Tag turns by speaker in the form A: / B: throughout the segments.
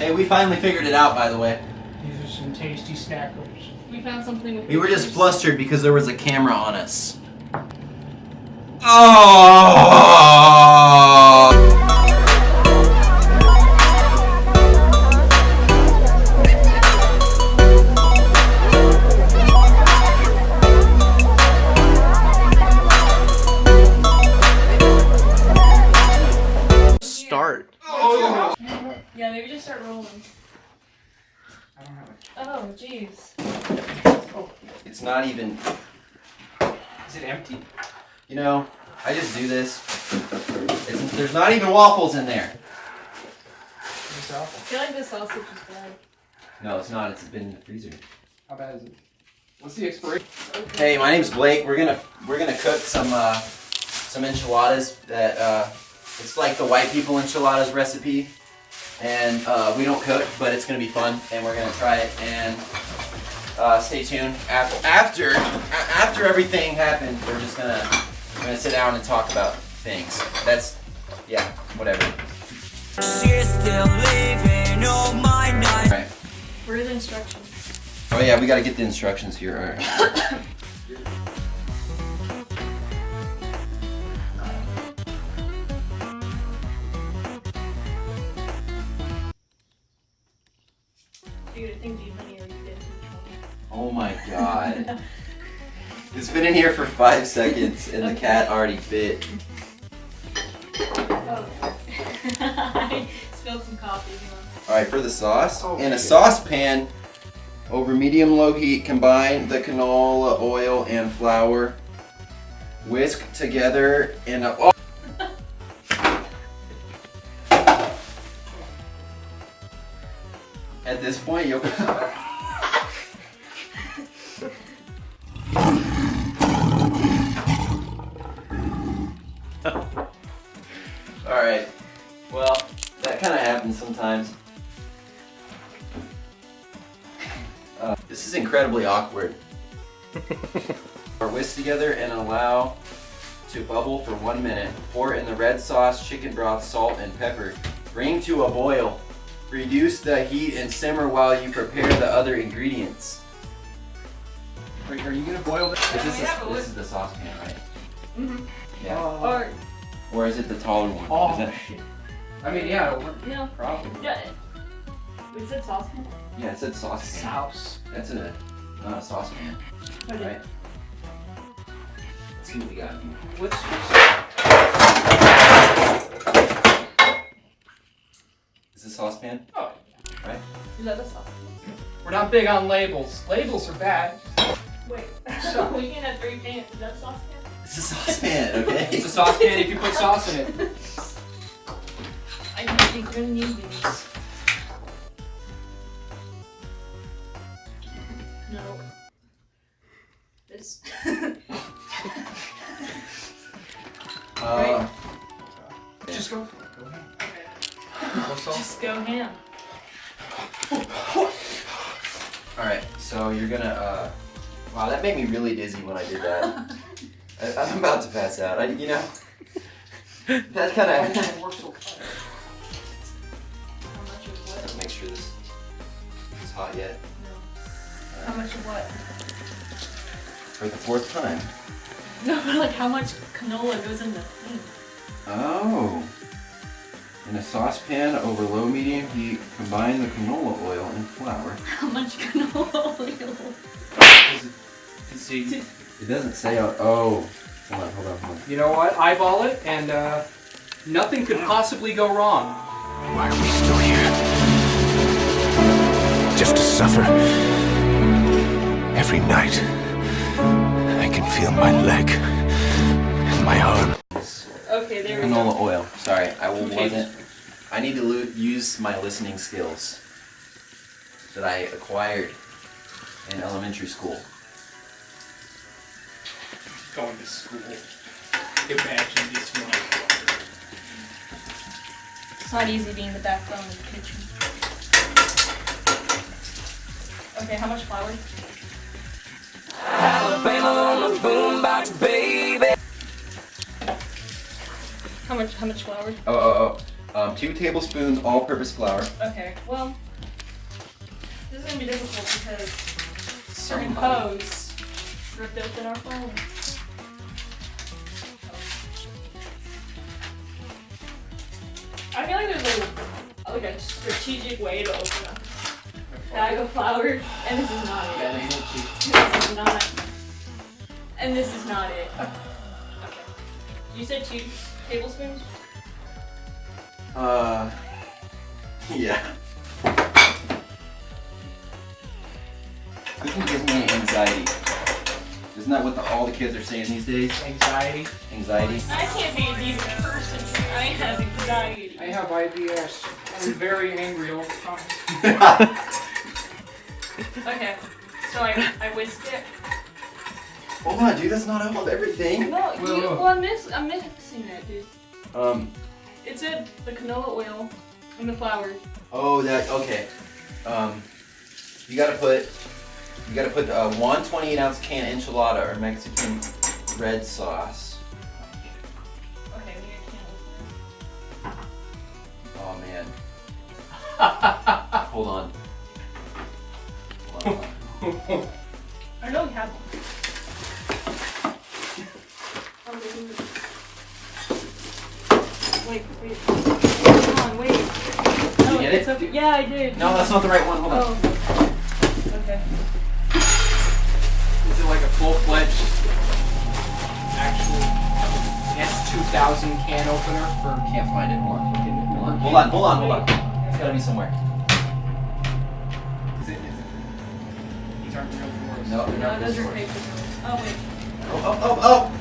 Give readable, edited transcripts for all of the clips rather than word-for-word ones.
A: Hey, we finally figured it out, by the way.
B: These are some tasty snackers.
C: We found something with
A: We were just
C: pictures.
A: flustered because there was a camera on us. Oh! Start.
B: Oh,
C: Yeah, maybe just start rolling.
B: I don't have it.
C: Oh, jeez.
A: It's not even.
B: Is it empty?
A: You know, I just do this. There's not even waffles in there.
B: It's awful.
C: I feel like the sausage is bad.
A: No, it's not. It's been in the freezer.
B: How bad is it? What's the expiration?
A: Hey, my name's Blake. We're gonna cook some enchiladas that it's like the white people enchiladas recipe, and we don't cook, but it's gonna be fun, and we're gonna try it. And stay tuned. After everything happens, we're gonna sit down and talk about things. Yeah, whatever.
D: She's still living all my nights.
A: Right.
C: Where are the instructions?
A: Oh yeah, we gotta get the instructions here. All right.
C: Dude, I think Deep Honey already did.
A: Oh my god. It's been in here for 5 seconds and the cat already bit.
C: Oh. I spilled some coffee. Hang on.
A: Alright, for the sauce,
B: Oh,
A: in a
B: shit.
A: saucepan over medium-low heat, combine the canola oil and flour. Whisk together in a... Oh. At this point, you'll... Alright, well, that kind of happens sometimes. This is incredibly awkward. Whisk together and allow to bubble for 1 minute. Pour in the red sauce, chicken broth, salt, and pepper. Bring to a boil. Reduce the heat and simmer while you prepare the other ingredients.
B: Are you gonna boil this?
A: This is the saucepan, right?
C: Mm-hmm.
A: Yeah. Or is it the taller one?
B: Oh,
A: Is that-
B: shit. I mean, yeah, it'll work.
C: Yeah.
B: Probably.
C: Yeah. We said saucepan?
A: Yeah, it said saucepan.
B: Sauce.
A: That's not a saucepan,
C: Oh, did-
A: right? Let's see what we got.
B: What's
A: Is this saucepan?
B: Oh,
A: Right?
C: Is that the saucepan?
B: we're not big on labels. Labels are bad.
C: Wait.
B: So-
C: We can have 3 pans. Is that a saucepan?
A: It's a saucepan, okay?
B: It's a saucepan if you put sauce in it.
C: I don't think we're gonna need these. No. This.
A: Uh,
B: Just go for it. Go ahead. What's sauce?
C: Just go ham.
A: Alright, so you're gonna, wow, that made me really dizzy when I did that. I'm about to pass out. You know, that kind of.
B: It works so fast.
C: How much of what?
A: Make sure this is hot yet.
C: No. How much of what?
A: For the 4th time.
C: No, but like how much canola goes in the thing?
A: Oh. In a saucepan over low medium heat, combine the canola oil and flour.
C: How much canola oil?
B: See,
A: It doesn't say. Oh. Hold on.
B: you know what? Eyeball it, and nothing could possibly go wrong.
E: Why are we still here? Just to suffer? Every night, I can feel my leg and my arm.
C: Okay, there we
A: Canola
C: go.
A: oil. Sorry, I
B: Okay.
A: wasn't. I need to use my listening skills that I acquired in elementary school.
B: Going to school. Imagine this one.
C: It's not easy being the backbone of the kitchen. Okay, how much flour?
D: Alabama on the boombox, baby.
C: How much flour?
A: Oh. 2 tablespoons all-purpose flour.
C: Okay, well, this is gonna be difficult because certain
A: Somebody.
C: hose ripped open our phone. I feel like there's like a strategic way to open a bag of flour, and this is not it. This is not. And this is not it. Okay. You said 2 tablespoons?
A: Yeah. Cooking gives me anxiety. Isn't that what all the kids are saying these days?
B: Anxiety.
A: Anxiety?
C: I can't be a decent person. I have anxiety.
B: I have IBS. I'm very angry all the time.
C: Okay, so I whisked it.
A: Hold on, dude, that's not all of everything.
C: No,
B: Whoa.
C: well, I'm missing that, dude.
A: It
C: It said the canola oil and the flour.
A: Oh, that, okay. You gotta put 1 28-ounce can enchilada or Mexican red sauce.
C: Okay, we can't
A: Oh, man. Hold on. Hold on.
C: I know we have one. Wait. Come on, wait.
A: Did you get it?
C: It's okay. Yeah, I did.
A: No, that's not the right one. Hold on.
C: Oh. Okay.
B: Is it like a full-fledged, actual S2000 can opener for?
A: Can't find it. Hold on. Hold on. It's gotta be somewhere. Is it?
B: These aren't real drawers.
A: No, they're
C: No,
A: not
C: those
A: this
C: are
A: one.
C: paper. Oh, wait.
A: Oh!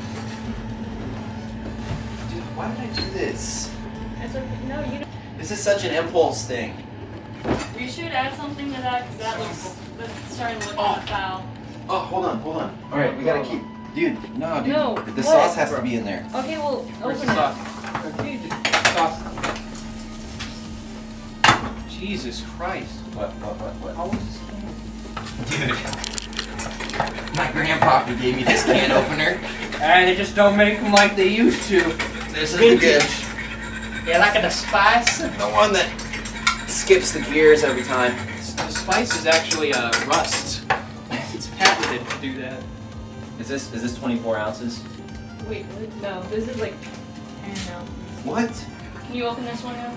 A: Dude, why did I do this?
C: It's okay. No, you don't.
A: This is such an impulse thing.
C: You should add something to that because that's starting to look kind of foul.
A: Oh, hold on. Alright, we gotta keep. Dude, no, dude.
C: No,
A: The
C: what?
A: sauce has to be in there.
C: Okay, well,
B: Where's
C: open
B: the
C: it.
B: sauce?
C: Dude,
B: Sauce. Jesus Christ.
A: What?
B: How was this can?
A: Dude. My grandpa gave me this can opener.
B: And they just don't make them like they used to.
A: This is the good.
B: Yeah, like the spice.
A: The one that skips the gears every time.
B: The spice is actually rust. It's patented to do that.
A: Is this 24 ounces?
C: wait, what? No, this is like 10 ounces.
A: What?
C: Can you open this one now?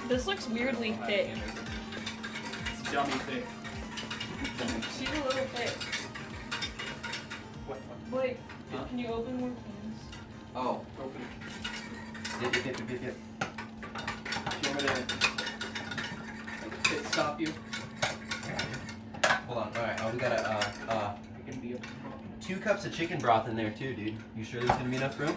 C: This looks weirdly thick.
B: It's dummy thick.
C: She's a little thick.
B: What?
C: Wait,
B: Huh?
C: can you open more cans?
A: Oh.
B: Open it.
A: Yep.
B: Do you want me to pit stop you?
A: Hold on. Alright, we got
B: It can be a
A: 2 cups of chicken broth in there too, dude. You sure there's gonna be enough room?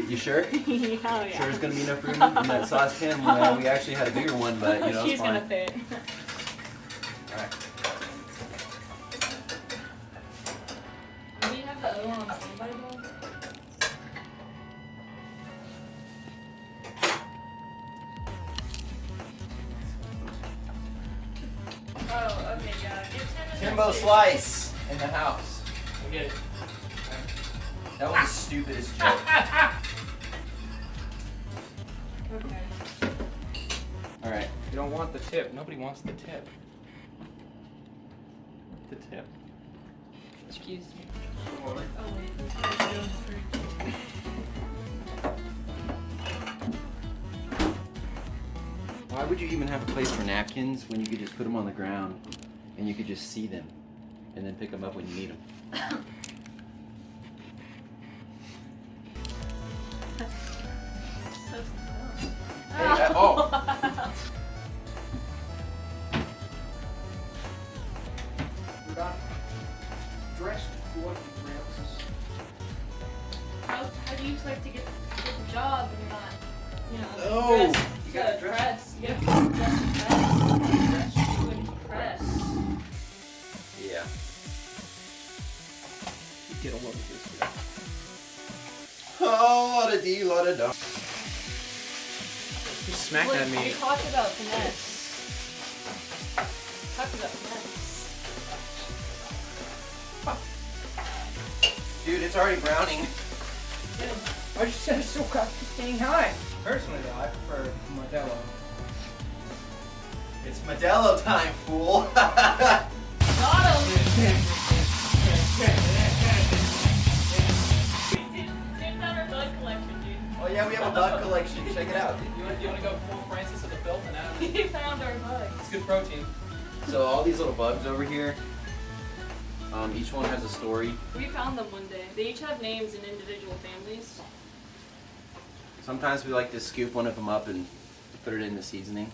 A: You sure?
C: Hell yeah.
A: Sure there's gonna be enough room in that saucepan? We actually had a bigger one, but you know,
C: She's
A: it's
C: gonna
A: fine.
C: fit.
A: Alright.
C: Do you have the other one on standby though? Oh, okay, yeah. Give
A: Timbo Slice in the house.
B: I get it.
A: That was the stupidest joke.
C: Okay.
A: Alright.
B: You don't want the tip. Nobody wants the tip. The tip.
C: Excuse me.
B: Sure.
C: Oh, wait.
A: Why would you even have a place for napkins when you could just put them on the ground and you could just see them and then pick them up when you need them?
C: So
A: Hey, oh!
B: We're not dressed for what
C: How do you expect to get the job when you're not, you know,
A: No,
C: dressed
A: you gotta
C: to
A: dress.
C: press? You have to dress to press.
A: Yeah.
B: Get a load of this.
A: Oh, lot of D, lot of da.
B: You smacked
C: Look,
B: at me.
C: we talked about finesse. Talked about finesse.
A: Dude, it's already browning.
C: Good.
B: I just said it's so dang high. Personally, though, I prefer Modelo.
A: It's Modelo time, fool.
C: Got him! Check out our bug collection, dude.
A: Oh yeah, we have a bug collection. Check it out.
B: You want to go full Francis of the Filth and out?
C: We found our bug.
B: It's good protein.
A: So all these little bugs over here, each one has a story.
C: We found them one day. They each have names in individual families.
A: Sometimes we like to scoop one of them up and put it in the seasoning.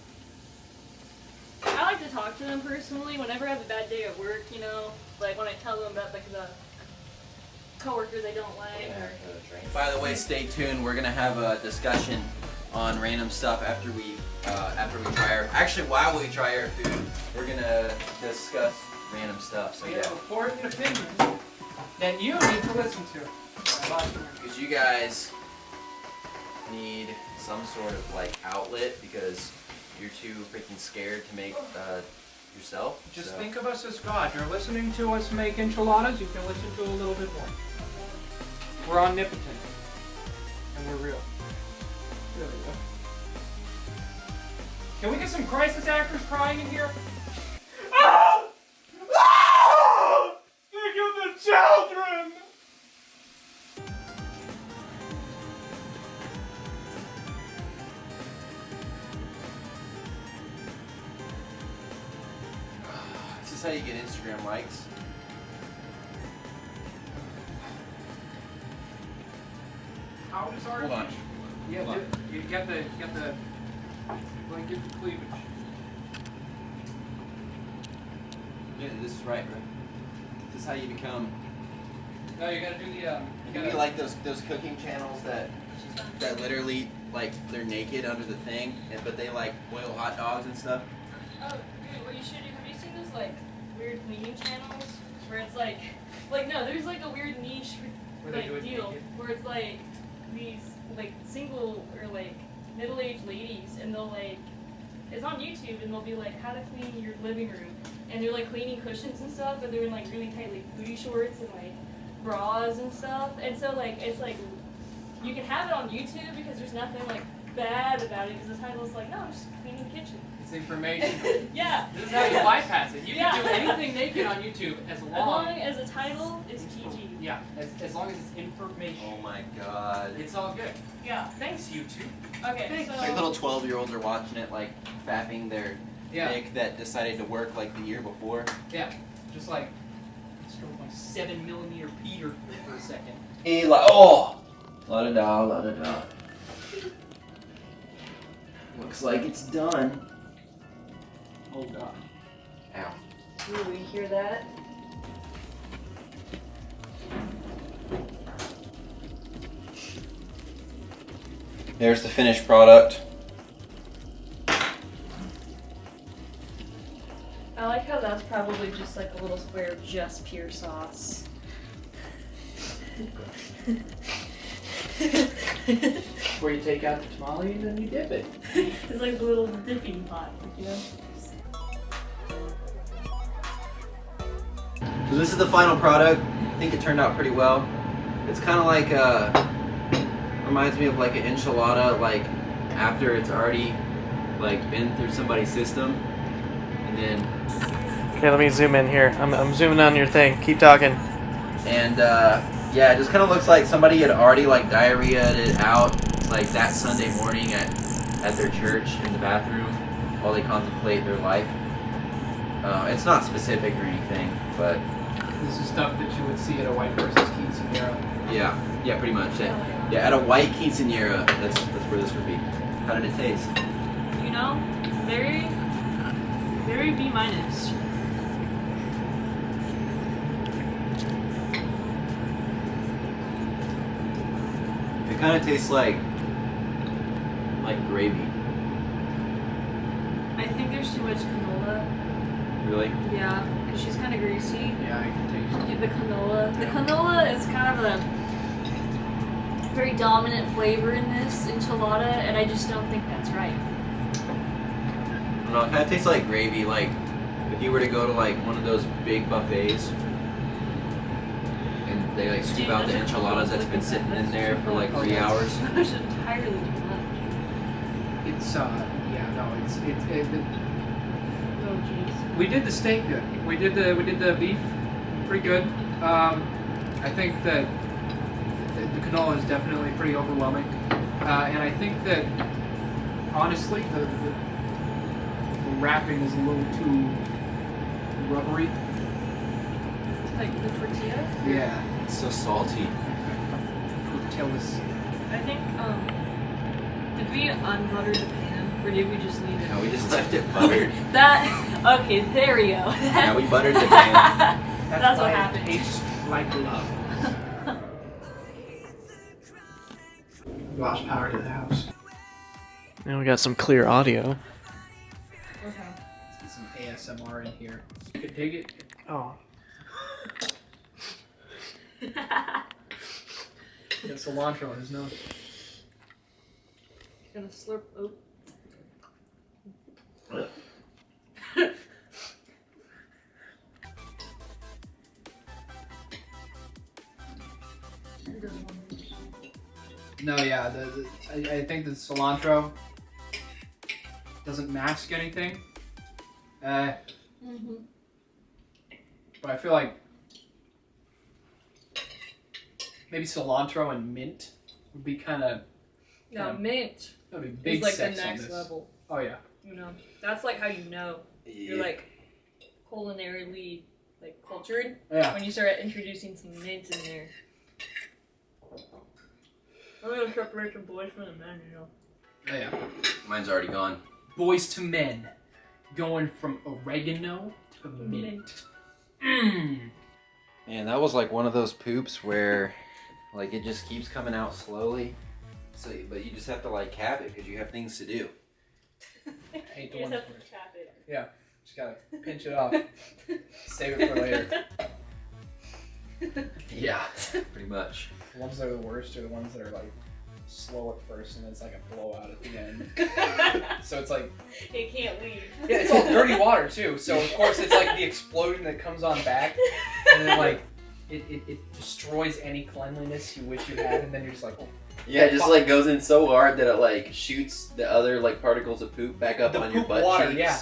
C: I like to talk to them personally whenever I have a bad day at work, you know, like when I tell them about like the coworkers I don't like.
A: By the way, stay tuned. We're gonna have a discussion on random stuff after we try our. Actually, while we try our food, we're gonna discuss random stuff. So
B: We
A: yeah,
B: have important opinions that you need to listen to.
A: because you guys need some sort of like outlet because you're too freaking scared to make yourself.
B: Just
A: so.
B: think of us as God. You're listening to us make enchiladas, you can listen to a little bit more. We're omnipotent. And we're real. Really real. Can we get some crisis actors crying in here? Ah! Ah! Think of the children!
A: This is how you get Instagram likes.
B: How does our
A: Hold on.
B: Yeah,
A: Hold on.
B: you get the like get the cleavage.
A: Yeah, this is right, bro. This is how you become.
B: No, you gotta do the
A: You gotta be like those cooking channels that literally like they're naked under the thing, but they like boil hot dogs and stuff.
C: Oh, dude, what you should do, have you seen those like weird cleaning channels where it's like no, there's like a weird niche
B: Where they do
C: like
B: it
C: deal
B: naked?
C: where it's like these like single or like middle-aged ladies and they'll like it's on YouTube and they'll be like how to clean your living room and they're like cleaning cushions and stuff but they're in like really tight like booty shorts and like bras and stuff and so like it's like you can have it on YouTube because there's nothing like bad about it because the title's like no I'm just cleaning the kitchen.
B: It's information.
C: Yeah.
B: This is how you bypass it. You
C: Yeah.
B: can do anything naked on YouTube as
C: As long
B: long
C: as the title is PG.
B: yeah, as long as it's information.
A: Oh my god.
B: It's all good.
C: Yeah.
B: Thanks, YouTube.
C: Okay, so
A: Like little 12-year-olds are watching it, like fapping their
B: Yeah,
A: dick that decided to work like the year before.
B: yeah. Just like stroke my 7mm Peter for a second.
A: Eli, oh, la da da, la da da. Looks like it's done.
B: Hold on.
A: Ow.
C: Ooh, you hear that?
A: There's the finished product.
C: I like how that's probably just like a little square of just pure sauce.
B: Where you take out the tamale and then you dip it.
C: It's like a little dipping pot, you know?
A: So this is the final product. I think it turned out pretty well. It's kind of like reminds me of like an enchilada, like after it's already like been through somebody's system, and then
F: Okay, let me zoom in here. I'm zooming on your thing. Keep talking.
A: and yeah, it just kind of looks like somebody had already like diarrheaed it out like that Sunday morning at their church in the bathroom while they contemplate their life. It's not specific or anything, but
B: This is stuff that you would see at a white person's quinceanera.
A: yeah, pretty much. Yeah, at a white quinceanera, that's where this would be. How did it taste?
C: You know? Very B minus.
A: It kind of tastes like gravy.
C: I think there's too much canola.
A: Really?
C: Yeah, because she's kind of greasy.
B: Yeah, I can taste it.
C: The canola. The canola is kind of a very dominant flavor in this enchilada, and I just don't think that's right.
A: I don't know, it kind of tastes like gravy. Like if you were to go to like one of those big buffets and they like scoop out the enchiladas that's been sitting in there for like 3 hours.
C: It's entirely too much.
B: It's yeah, no,
C: Oh jeez.
B: we did the steak good. We did the beef pretty good. I think that the canola is definitely pretty overwhelming, and I think that honestly the wrapping is a little too rubbery.
C: Like the tortilla?
B: Yeah.
A: It's so salty.
B: Tortillas.
C: I think, did we unbutter the pan? Or did we just leave it?
A: No, we just left it buttered.
C: Okay, there we go.
A: Yeah, we buttered the pan.
C: That's what
B: why it
C: happened.
B: tastes like love. Lost power to the house.
F: Now we got some clear audio.
C: Okay.
B: Let's get some ASMR in here. You could dig it.
F: Oh.
B: Get cilantro in his nose.
C: Gonna slurp. Oh.
B: No, yeah, I think the cilantro doesn't mask anything.
C: Mm-hmm.
B: But I feel like maybe cilantro and mint would be kind of.
C: Now mint
B: That'd be big
C: is like the
B: sex on
C: next
B: this.
C: level.
B: Oh yeah.
C: You know, that's like how you know you're like culinarily like cultured
B: Yeah.
C: when you start introducing some mint in there. I'm gonna separate the boys from the men, you know.
B: Oh, yeah.
A: Mine's already gone.
B: Boys to men, going from oregano to mint. Mmm.
A: Man, that was like one of those poops where like it just keeps coming out slowly. So, but you just have to like cap it because you have things to do.
B: I hate the
C: You just
B: ones
C: have
B: where
C: to tap it.
B: yeah, just gotta pinch it off, save it for later.
A: Yeah, pretty much.
B: The ones that are the worst are the ones that are like slow at first and it's like a blowout at the end. So it's like
C: It can't leave.
B: yeah, it's all dirty water too. So of course it's like the explosion that comes on back, and then like it destroys any cleanliness you wish you had, and then you're just like, oh.
A: Yeah, it just like goes in so hard that it like shoots the other like particles of poop back up
B: The
A: on your
B: poop
A: butt
B: water,
A: cheeks.
B: yeah.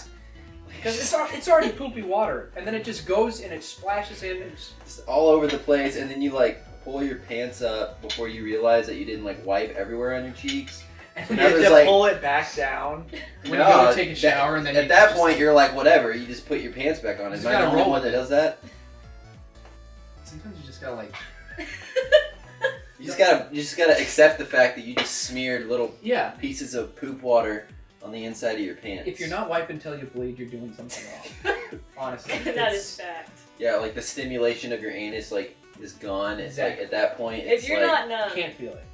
B: Because it's already poopy water, and then it just goes and it splashes in. And
A: It's all over the place, and then you like pull your pants up before you realize that you didn't like wipe everywhere on your cheeks.
B: and
A: So
B: you
A: now
B: have
A: there's
B: to
A: like
F: Pull it back down.
B: when you go to take a
A: that-
B: shower, and then
A: at
B: you
A: that
B: just,
A: point you're like whatever. You just put your pants back on.
B: You
A: Am
B: just
A: I the
B: gotta
A: only
B: roll
A: one that
B: with it.
A: does that?
B: sometimes you just gotta like
A: You just gotta accept the fact that you just smeared little
B: yeah.
A: pieces of poop water on the inside of your pants.
B: If you're not wiping until you bleed, you're doing something wrong. Honestly,
C: That
B: it's-
C: is fact.
A: Yeah, like the stimulation of your anus like is gone. It's like
B: Exactly.
A: at that point. It's
C: If you're
A: like,
C: not numb,
B: Can't feel it.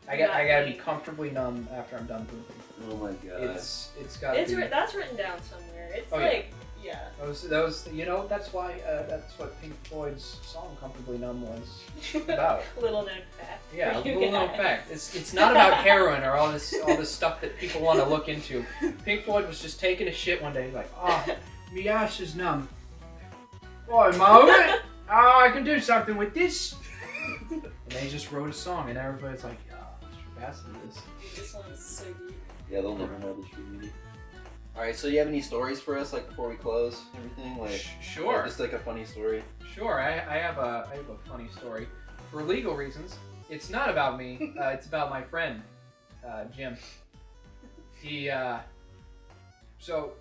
B: I gotta be comfortably numb after I'm done pooping.
A: oh my god.
B: It's gotta be.
C: that's written down somewhere. It's
B: Oh, yeah.
C: like yeah.
B: Those you know that's why that's what Pink Floyd's song "Comfortably Numb" was about.
C: Little known fact.
B: Yeah,
C: for you
B: little known
C: guys.
B: fact. It's not about heroin or all this stuff that people want to look into. Pink Floyd was just taking a shit one day, like, oh, my ass is numb. Boy, Mo, I can do something with this. And they just wrote a song, and everybody's like, oh, Mr. Bassett is.
C: This one is so deep.
A: Yeah, they'll never know the true meaning. Alright, so you have any stories for us like before we close and everything? Like
B: Sure.
A: just like a funny story.
B: Sure, I have a funny story. For legal reasons, it's not about me. It's about my friend, Jim. He, so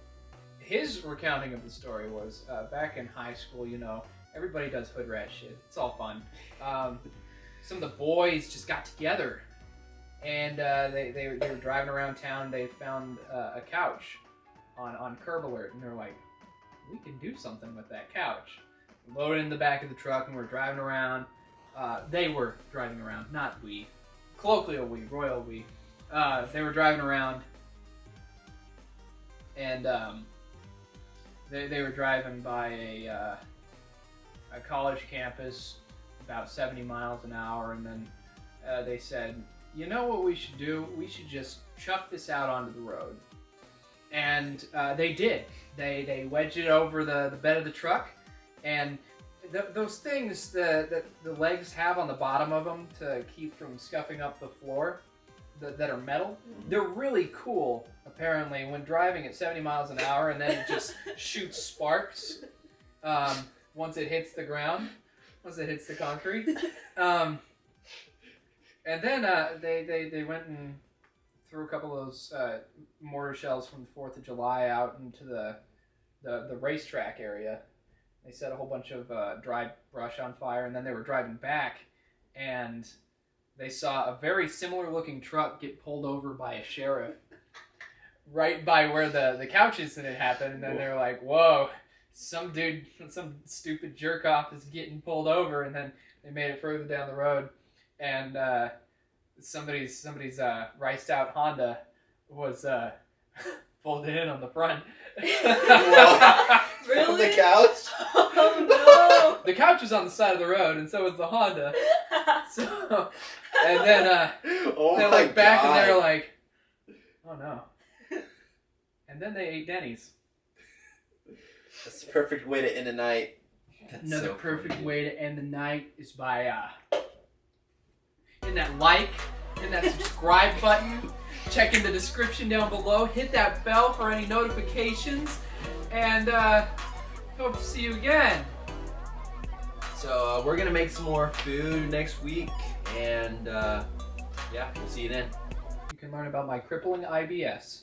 B: his recounting of the story was back in high school. You know, everybody does hood rat shit. It's all fun. Some of the boys just got together, and they were driving around town. They found a couch on Curb Alert, and they're like, we can do something with that couch. Loaded in the back of the truck, and we're driving around. They were driving around, not we. Colloquial we, royal we. They were driving around, and they were driving by a college campus about 70 miles an hour, and then they said, you know what we should do? We should just chuck this out onto the road. And they did. They wedged it over the bed of the truck, and those things that the legs have on the bottom of them to keep from scuffing up the floor, that are metal, they're really cool, apparently, when driving at 70 miles an hour, and then it just shoots sparks once it hits the ground, once it hits the concrete. And then they went and threw a couple of those mortar shells from the 4th of July out into the racetrack area. They set a whole bunch of dry brush on fire, and then they were driving back, and they saw a very similar looking truck get pulled over by a sheriff right by where the couch incident happened, and then they were like, whoa, some stupid jerk off is getting pulled over, and then they made it further down the road, and somebody's riced out Honda was folded in on the front.
C: Really?
A: From the couch?
C: Oh
B: The couch was on the side of the road, and so was the Honda. So, and then
A: Oh
B: they're
A: my
B: like back,
A: God.
B: and they're like, oh no. And then they ate Denny's.
A: That's the perfect way to end a night. That's
B: Another
A: so
B: perfect
A: funny.
B: way to end the night is by hitting that like, hitting that subscribe button, checking the description down below, hit that bell for any notifications, and hope to see you again.
A: So we're gonna make some more food next week, and yeah, we'll see you then.
B: You can learn about my crippling IBS.